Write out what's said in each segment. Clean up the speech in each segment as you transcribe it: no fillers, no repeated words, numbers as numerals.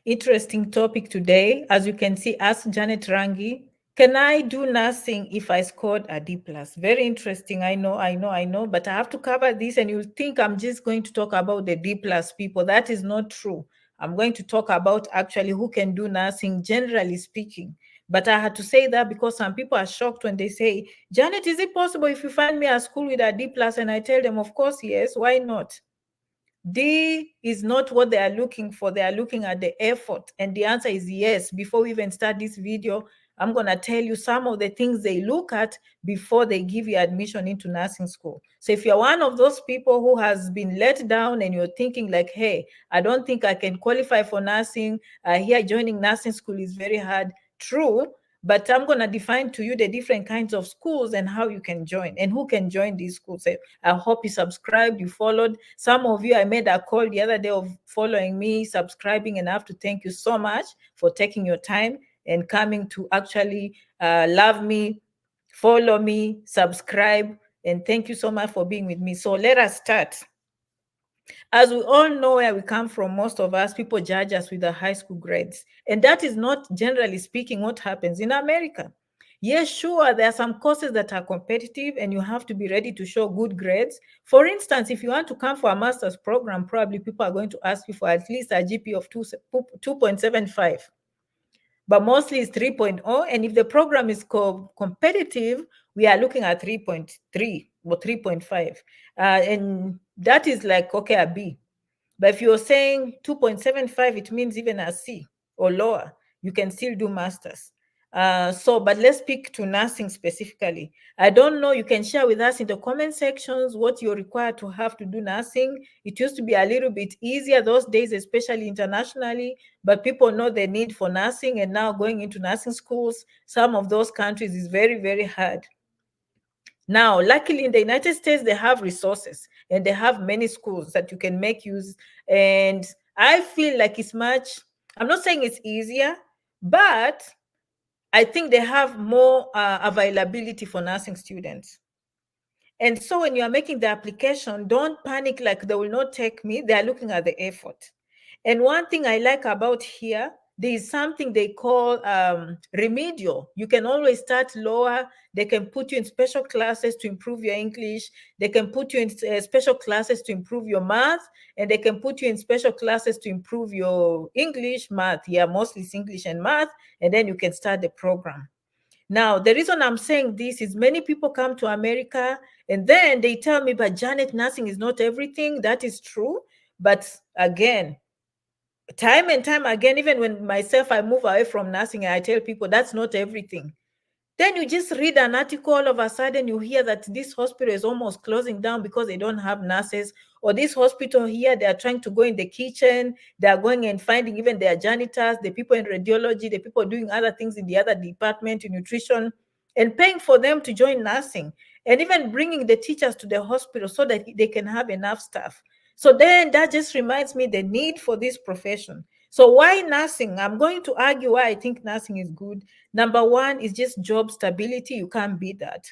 Interesting topic today. As you can see, ask Janet Rangi. Can I do nursing if I scored a D plus? Very interesting. I know. But I have to cover this, and you'll think I'm just going to talk about the D plus people. That is not true. I'm going to talk about actually who can do nursing, generally speaking. But I had to say that because some people are shocked when they say, Janet, is it possible if you find me a school with a D plus? And I tell them, of course, yes. Why not? D is not what they are looking for. They are looking at the effort. And the answer is yes. Before we even start this video, I'm going to tell you some of the things they look at before they give you admission into nursing school. So if you're one of those people who has been let down and you're thinking like, hey, I don't think I can qualify for nursing. Here joining nursing school is very hard. True. But I'm going to define to you the different kinds of schools and how you can join and who can join these schools. I hope you subscribed, you followed. Some of you, I made a call the other day of following me, subscribing, and I have to thank you so much for taking your time and coming to actually love me, follow me, subscribe, and thank you so much for being with me. So let us start. As we all know where we come from, most of us, people judge us with the high school grades. And that is not, generally speaking, what happens in America. Yes, sure, there are some courses that are competitive and you have to be ready to show good grades. For instance, if you want to come for a master's program, probably people are going to ask you for at least a GPA of 2.75. But mostly it's 3.0. And if the program is competitive, we are looking at 3.3 or 3.5. And that is like, okay, a B. But if you're saying 2.75, it means even a C or lower, you can still do masters. But let's speak to nursing specifically. I don't know, you can share with us in the comment sections what you're required to have to do nursing. It used to be a little bit easier those days, especially internationally, but people know the need for nursing, and now going into nursing schools, some of those countries is very, very hard. Now, luckily in the United States, they have resources and they have many schools that you can make use. And I feel like it's much, I'm not saying it's easier, but I think they have more availability for nursing students. And so when you are making the application, don't panic like they will not take me. They are looking at the effort. And one thing I like about here, there is something they call remedial. You can always start lower. They can put you in special classes to improve your English. They can put you in special classes to improve your math. And they can put you in special classes to improve your English, math. Yeah, mostly it's English and math. And then you can start the program. Now, the reason I'm saying this is many people come to America and then they tell me, but Janet, nursing is not everything. That is true. But again, time and time again, even when myself, I move away from nursing, I tell people that's not everything. Then you just read an article, all of a sudden you hear that this hospital is almost closing down because they don't have nurses, or this hospital here, they are trying to go in the kitchen, they are going and finding even their janitors, the people in radiology, the people doing other things in the other department, in nutrition, and paying for them to join nursing, and even bringing the teachers to the hospital so that they can have enough staff. So then that just reminds me the need for this profession. So why nursing? I'm going to argue why I think nursing is good. Number one is just job stability. You can't beat that.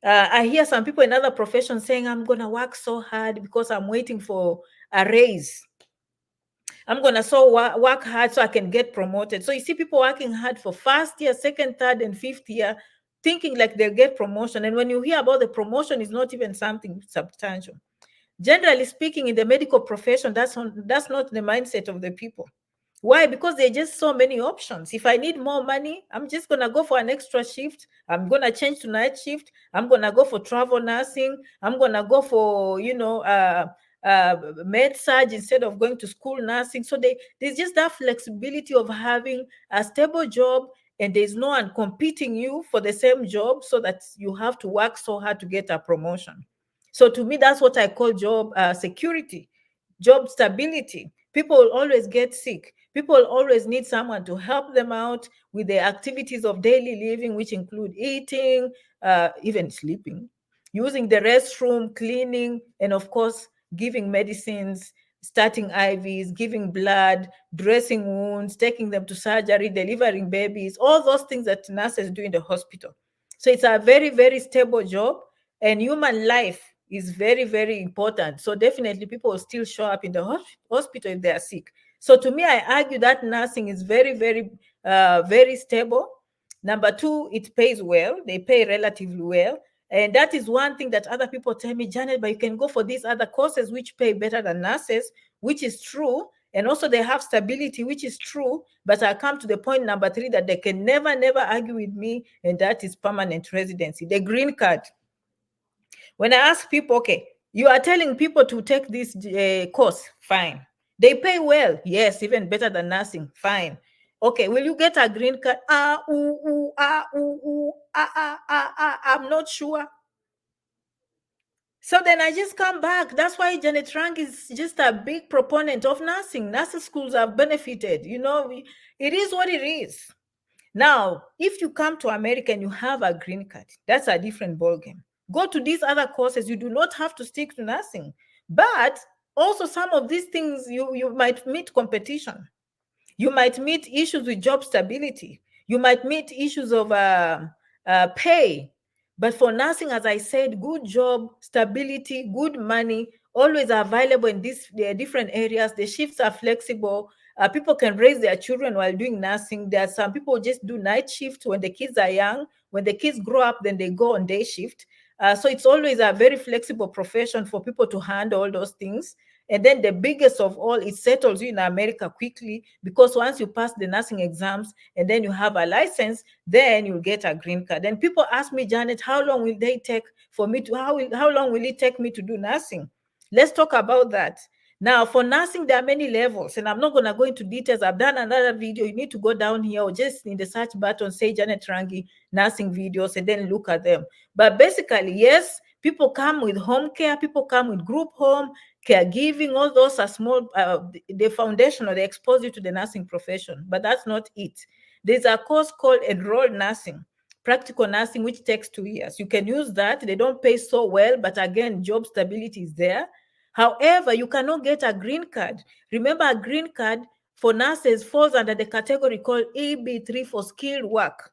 I hear some people in other professions saying, I'm going to work so hard because I'm waiting for a raise. I'm going to work hard so I can get promoted. So you see people working hard for first year, second, third, and fifth year, thinking like they'll get promotion. And when you hear about the promotion, it's not even something substantial. Generally speaking, in the medical profession, that's not the mindset of the people. Why? Because there are just so many options. If I need more money, I'm just going to go for an extra shift. I'm going to change to night shift. I'm going to go for travel nursing. I'm going to go for, med surg instead of going to school nursing. So there's just that flexibility of having a stable job, and there's no one competing you for the same job so that you have to work so hard to get a promotion. So to me, that's what I call job security, job stability. People will always get sick. People always need someone to help them out with the activities of daily living, which include eating, even sleeping, using the restroom, cleaning, and of course, giving medicines, starting IVs, giving blood, dressing wounds, taking them to surgery, delivering babies, all those things that nurses do in the hospital. So it's a very, very stable job, and human life is very, very important. So definitely people will still show up in the hospital if they are sick. So to me, I argue that nursing is very, very stable. Number two, it pays well. They pay relatively well. And that is one thing that other people tell me, Janet, but you can go for these other courses which pay better than nurses, which is true. And also they have stability, which is true. But I come to the point number three that they can never argue with me, and that is permanent residency, the green card. When I ask people, okay, you are telling people to take this course, fine. They pay well, yes, even better than nursing, fine. Okay, will you get a green card? I'm not sure. So then I just come back. That's why Janet Rank is just a big proponent of nursing. Nursing schools have benefited. It is what it is. Now, if you come to America and you have a green card, that's a different ballgame. Go to these other courses. You do not have to stick to nursing. But also some of these things, you might meet competition. You might meet issues with job stability. You might meet issues of pay. But for nursing, as I said, good job, stability, good money, always available in these different areas. The shifts are flexible. People can raise their children while doing nursing. There are some people who just do night shift when the kids are young. When the kids grow up, then they go on day shift. So it's always a very flexible profession for people to handle all those things. And then the biggest of all, it settles you in America quickly, because once you pass the nursing exams and then you have a license, then you'll get a green card. And people ask me, Janet, how long will they take for me to, how long will it take me to do nursing? Let's talk about that. Now, for nursing, there are many levels, and I'm not going to go into details. I've done another video. You need to go down here or just in the search button, say Janet Rangi nursing videos, and then look at them. But basically, yes, people come with home care, people come with group home, caregiving, all those are small, the foundation, or they expose you to the nursing profession, but that's not it. There's a course called enrolled nursing, practical nursing, which takes 2 years. You can use that. They don't pay so well, but again, job stability is there. However, you cannot get a green card. Remember, a green card for nurses falls under the category called EB3 for skilled work.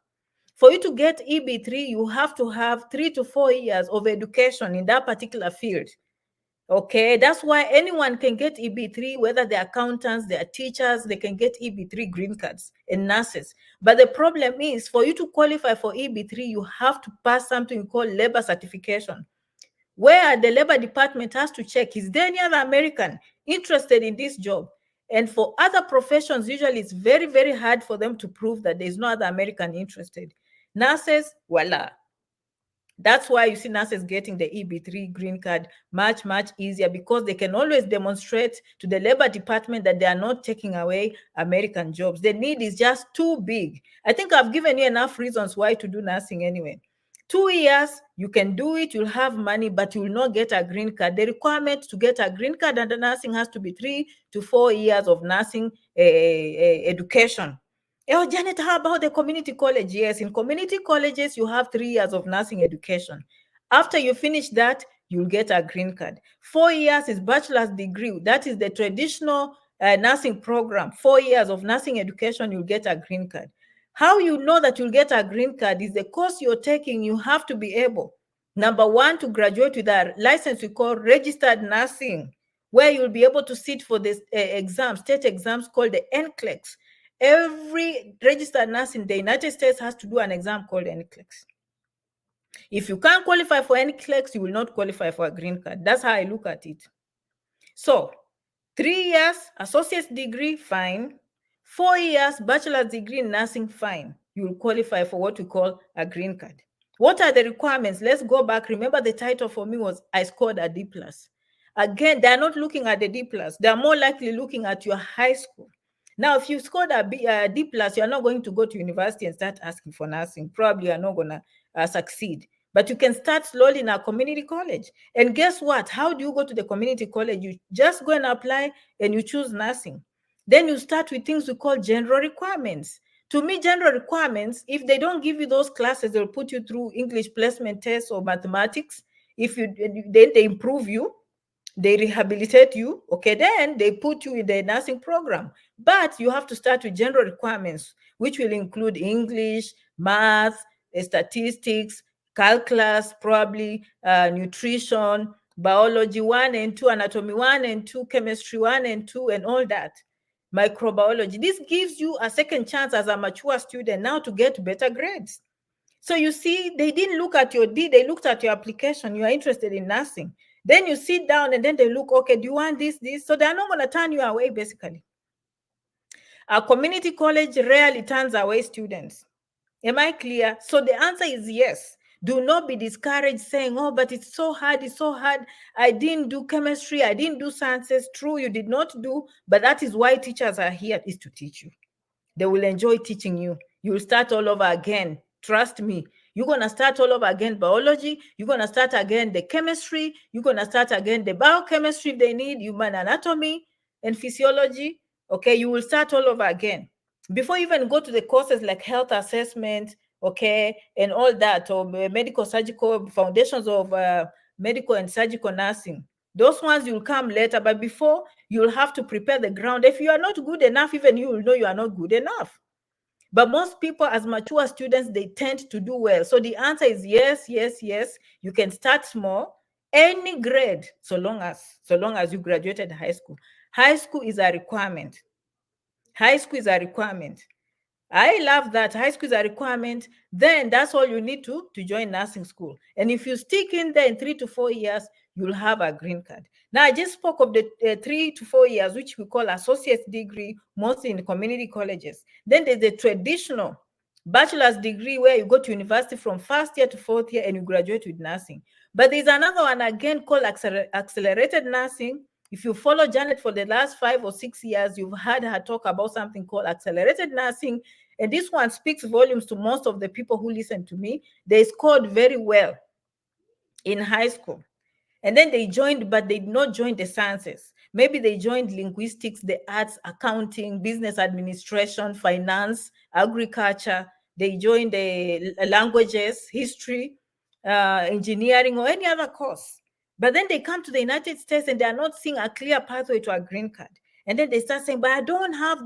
For you to get EB3, you have to have 3 to 4 years of education in that particular field. Okay, that's why anyone can get EB3, whether they're accountants, they're teachers, they can get EB3 green cards, and nurses. But the problem is, for you to qualify for EB3, you have to pass something called labor certification, where the labor department has to check, is there any other American interested in this job? And for other professions, usually it's very hard for them to prove that there's no other American interested. Nurses, voila. That's why you see nurses getting the EB3 green card much easier, because they can always demonstrate to the labor department that they are not taking away American jobs. The need is just too big. I think I've given you enough reasons why to do nursing anyway. 2 years, you can do it, you'll have money, but you will not get a green card. The requirement to get a green card under nursing has to be 3 to 4 years of nursing education. Oh, Janet, how about the community college? Yes, in community colleges, you have 3 years of nursing education. After you finish that, you'll get a green card. 4 years is bachelor's degree. That is the traditional nursing program. 4 years of nursing education, you'll get a green card. How you know that you'll get a green card is the course you're taking. You have to be able, number one, to graduate with a license we call registered nursing, where you'll be able to sit for this exam, state exams called the NCLEX. Every registered nurse in the United States has to do an exam called NCLEX. If you can't qualify for NCLEX, you will not qualify for a green card. That's how I look at it. So 3 years, associate's degree, fine. 4 years, bachelor's degree in nursing, fine. You will qualify for what we call a green card. What are the requirements? Let's go back. Remember, the title for me was I scored a D+. Again, they're not looking at the D+. They're more likely looking at your high school. Now, if you scored a D+, you're not going to go to university and start asking for nursing. Probably you're not going to succeed. But you can start slowly in a community college. And guess what? How do you go to the community college? You just go and apply and you choose nursing. Then you start with things we call general requirements. To me, general requirements, if they don't give you those classes, they'll put you through English placement tests or mathematics. If you then they improve you, they rehabilitate you, okay, then they put you in the nursing program. But you have to start with general requirements, which will include English, math, statistics, calculus, probably nutrition, biology 1 and 2, anatomy 1 and 2, chemistry 1 and 2, and all that. microbiology. This gives you a second chance as a mature student now to get better grades. So you see, they didn't look at your D, they looked at your application. You are interested in nursing. Then you sit down and then they look, okay, do you want this? So they're not going to turn you away, basically. A community college rarely turns away students. Am I clear? So the answer is yes. Do not be discouraged saying, oh, but it's so hard, it's so hard. I didn't do chemistry, I didn't do sciences. True, you did not do, but that is why teachers are here, is to teach you. They will enjoy teaching you. You will start all over again. Trust me. You're going to start all over again biology. You're going to start again the chemistry. You're going to start again the biochemistry if they need, human anatomy and physiology. Okay, you will start all over again. Before you even go to the courses like health assessment, okay, and all that, or medical surgical foundations of medical and surgical nursing. Those ones will come later, but before, you'll have to prepare the ground. If you are not good enough, even you will know you are not good enough. But most people, as mature students, they tend to do well. So the answer is yes, yes, yes. You can start small, any grade, so long as you graduated high school. High school is a requirement. High school is a requirement. I love that. High school is a requirement. Then that's all you need to join nursing school. And if you stick in there in 3 to 4 years, you'll have a green card. Now, I just spoke of the 3 to 4 years, which we call associate degree, mostly in community colleges. Then there's the traditional bachelor's degree where you go to university from first year to fourth year and you graduate with nursing. But there's another one again called accelerated nursing. If you follow Janet for the last 5 or 6 years, you've heard her talk about something called accelerated nursing. And this one speaks volumes to most of the people who listen to me. They scored very well in high school. And then they joined, but they did not join the sciences. Maybe they joined linguistics, the arts, accounting, business administration, finance, agriculture. They joined the languages, history, engineering, or any other course. But then they come to the United States and they are not seeing a clear pathway to a green card. And then they start saying, but I don't have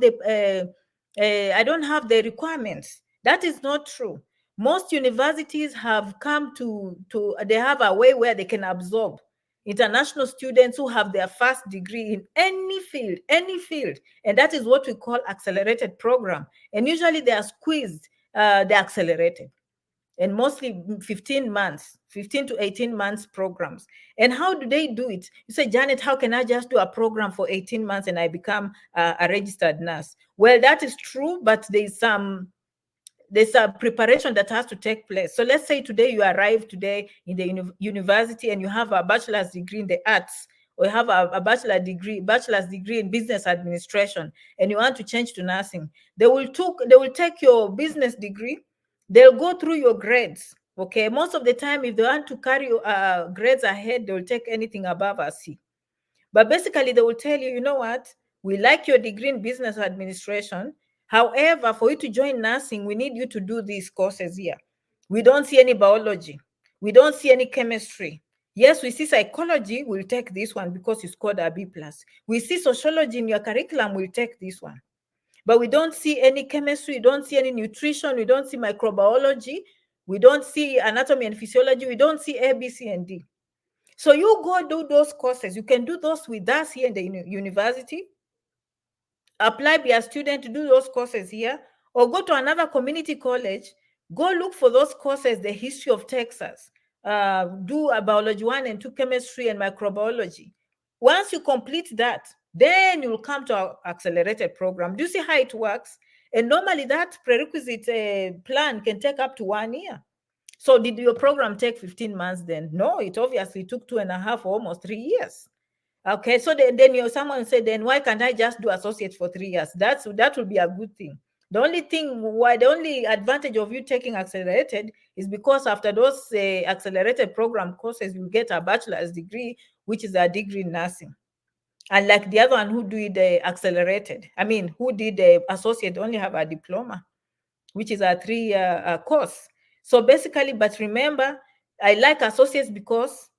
the requirements. That is not true. Most universities have come to they have a way where they can absorb international students who have their first degree in any field, and that is what we call accelerated program. And usually they are squeezed, they're accelerated, and mostly 15 months, 15 to 18 months programs. And how do they do it? You say, Janet, how can I just do a program for 18 months and I become a registered nurse? Well, that is true, but there's a preparation that has to take place. So let's say today you arrive today in the university and you have a bachelor's degree in the arts, or you have a bachelor's degree in business administration, and you want to change to nursing. They will take your business degree, they'll go through your grades. Okay, most of the time, if they want to carry grades ahead, they will take anything above a C. But basically, they will tell you, you know what, we like your degree in business administration. However, for you to join nursing, we need you to do these courses here. We don't see any biology. We don't see any chemistry. Yes, we see psychology, we'll take this one because you scored a B+. We see sociology in your curriculum, we'll take this one. But we don't see any chemistry, we don't see any nutrition, we don't see microbiology, we don't see anatomy and physiology, we don't see A, B, C, and D. So you go do those courses. You can do those with us here in the university. Apply, be a student to do those courses here, or go to another community college. Go look for those courses, the history of Texas. Do a biology 1 and 2, chemistry and microbiology. Once you complete that, then you'll come to our accelerated program. Do you see how it works? And normally that prerequisite plan can take up to 1 year. So did your program take 15 months then? No, it obviously took 2.5 or almost 3 years. Okay, so then someone said, then why can't I just do associate for 3 years? That will be a good thing. The only advantage of you taking accelerated is because after those accelerated program courses, you get a bachelor's degree, which is a degree in nursing. And like the other one who did the accelerated, who did the associate only have a diploma, which is a 3-year course. So basically, but remember, I like associates because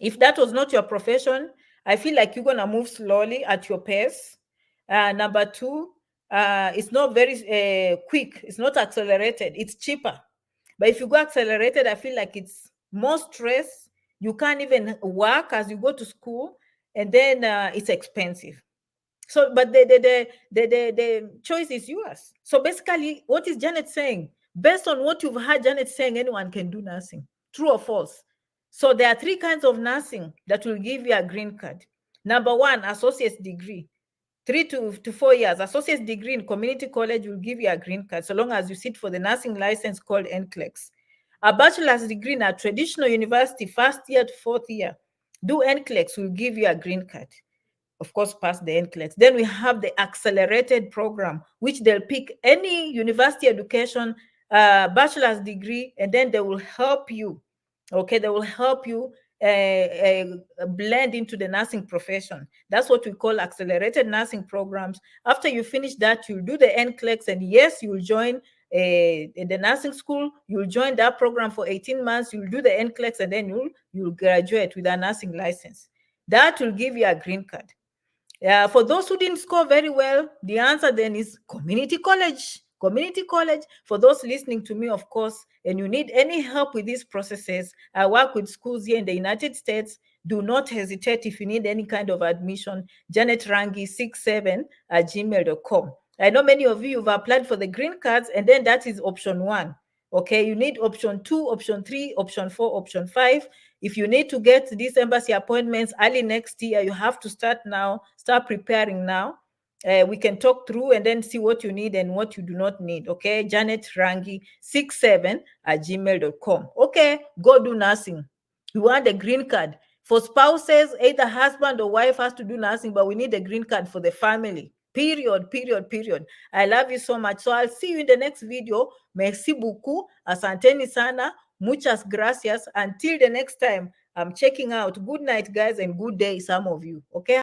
if that was not your profession, I feel like you're going to move slowly at your pace. Number two, it's not very quick. It's not accelerated. It's cheaper. But if you go accelerated, I feel like it's more stress. You can't even work as you go to school. And then it's expensive. So, but the choice is yours. So basically, what is Janet saying? Based on what you've heard Janet saying, anyone can do nursing. True or false? So there are 3 kinds of nursing that will give you a green card. Number 1, associate's degree. 3 to 4 years. Associate's degree in community college will give you a green card so long as you sit for the nursing license called NCLEX. A bachelor's degree in a traditional university, 1st year to 4th year, do NCLEX will give you a green card. Of course, pass the NCLEX. Then we have the accelerated program, which they'll pick any university education, bachelor's degree, and then they will help you. Okay, they will help you blend into the nursing profession. That's what we call accelerated nursing programs. After you finish that, you'll do the NCLEX, and yes, you'll join the nursing school. You'll join that program for 18 months. You'll do the NCLEX, and then you'll graduate with a nursing license. That will give you a green card. For those who didn't score very well, the answer then is community college. Community college. For those listening to me, of course, and you need any help with these processes, I work with schools here in the United States. Do not hesitate if you need any kind of admission. Janet Rangi 67@gmail.com. I know many of you have applied for the green cards, and then that is option 1. Okay, you need option 2, option 3, option 4, option 5. If you need to get these embassy appointments early next year, you have to start now, start preparing now. We can talk through and then see what you need and what you do not need. Okay, Janet Rangi 67@gmail.com. Okay, go do nursing. We want the green card. For spouses, either husband or wife has to do nursing, but we need a green card for the family. Period, period, period. I love you so much. So I'll see you in the next video. Merci beaucoup. Asanteni sana. Muchas gracias. Until the next time, I'm checking out. Good night, guys, and good day, some of you. Okay.